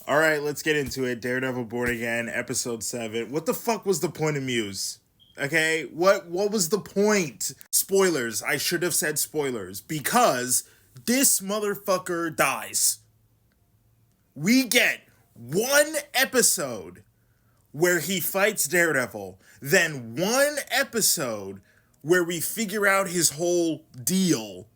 All right, let's get into it. Daredevil Born Again, episode 7. What the fuck was the point of Muse? Okay? What was the point? Spoilers. I should have said spoilers because this motherfucker dies. We get one episode where he fights Daredevil, then one episode where we figure out his whole deal,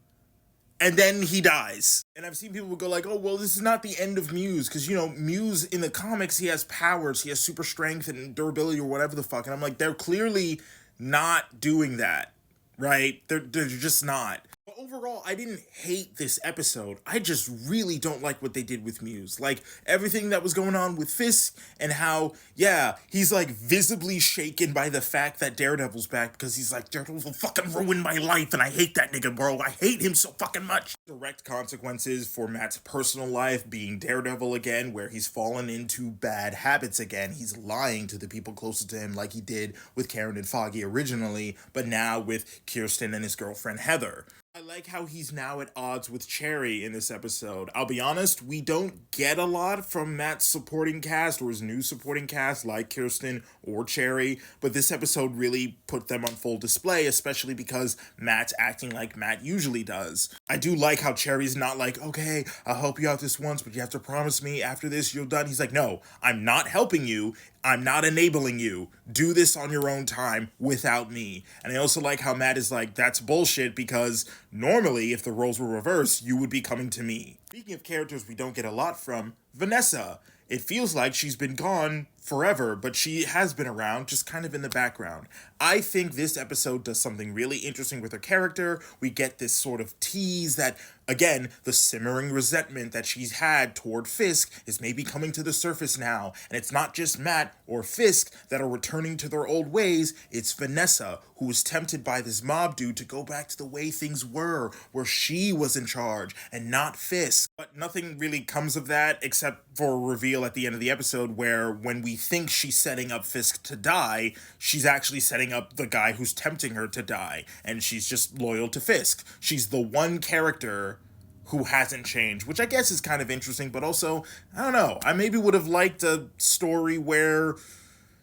and then he dies. And I've seen people go like, oh, well, this is not the end of Muse, because, Muse in the comics, he has powers, he has super strength and durability or whatever the fuck. And I'm like, they're clearly not doing that, right? They're just not. But overall, I didn't hate this episode. I just really don't like what they did with Muse. Like, everything that was going on with Fisk and how, yeah, he's like visibly shaken by the fact that Daredevil's back because he's like, Daredevil fucking ruined my life and I hate that nigga, bro. I hate him so fucking much. Direct consequences for Matt's personal life, being Daredevil again, where he's fallen into bad habits again. He's lying to the people closest to him like he did with Karen and Foggy originally, but now with Kirsten and his girlfriend Heather. I like how he's now at odds with Cherry in this episode. I'll be honest, we don't get a lot from Matt's supporting cast or his new supporting cast like Kirsten or Cherry, but this episode really put them on full display, especially because Matt's acting like Matt usually does. I do like how Cherry's not like, okay, I'll help you out this once, but you have to promise me after this you're done. He's like, no, I'm not helping you. I'm not enabling you. Do this on your own time without me. And I also like how Matt is like, that's bullshit because normally if the roles were reversed, you would be coming to me. Speaking of characters we don't get a lot from, Vanessa. It feels like she's been gone forever, but she has been around, just kind of in the background. I think this episode does something really interesting with her character. We get this sort of tease that, again, the simmering resentment that she's had toward Fisk is maybe coming to the surface now. And it's not just Matt or Fisk that are returning to their old ways, it's Vanessa, who was tempted by this mob dude to go back to the way things were, where she was in charge and not Fisk. But nothing really comes of that except for a reveal at the end of the episode where when we think she's setting up Fisk to die, she's actually setting up the guy who's tempting her to die, and she's just loyal to Fisk. She's the one character who hasn't changed, which I guess is kind of interesting, but also, I don't know, I maybe would have liked a story where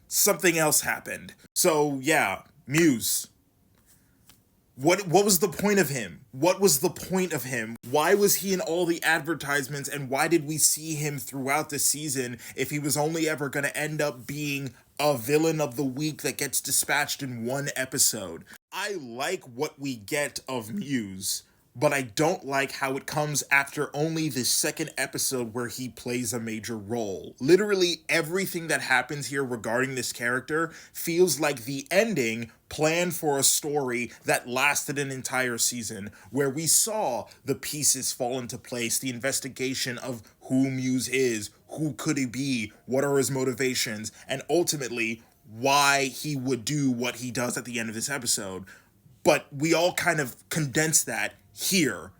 something else happened. So yeah, Muse. What was the point of him? What was the point of him? Why was he in all the advertisements, and why did we see him throughout the season if he was only ever going to end up being a villain of the week that gets dispatched in one episode? I like what we get of Muse, but I don't like how it comes after only the second episode where he plays a major role. Literally everything that happens here regarding this character feels like the ending planned for a story that lasted an entire season, where we saw the pieces fall into place, the investigation of who Muse is, who could he be, what are his motivations, and ultimately why he would do what he does at the end of this episode. But we all kind of condense that here,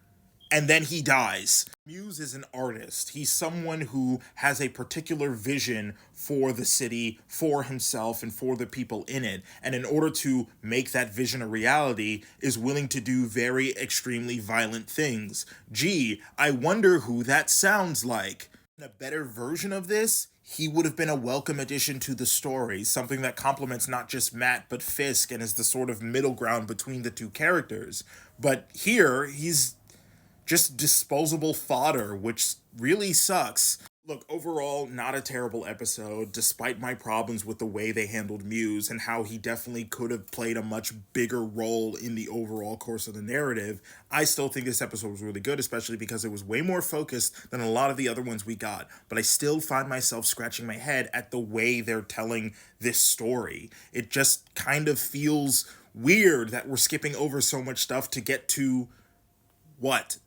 and then he dies. Muse is an artist. He's someone who has a particular vision for the city, for himself, and for the people in it. And in order to make that vision a reality, is willing to do very extremely violent things. Gee, I wonder who that sounds like. In a better version of this, he would have been a welcome addition to the story, something that complements not just Matt but Fisk and is the sort of middle ground between the two characters. But here, he's just disposable fodder, which really sucks. Look, overall, not a terrible episode, despite my problems with the way they handled Muse and how he definitely could have played a much bigger role in the overall course of the narrative. I still think this episode was really good, especially because it was way more focused than a lot of the other ones we got. But I still find myself scratching my head at the way they're telling this story. It just kind of feels weird that we're skipping over so much stuff to get to what?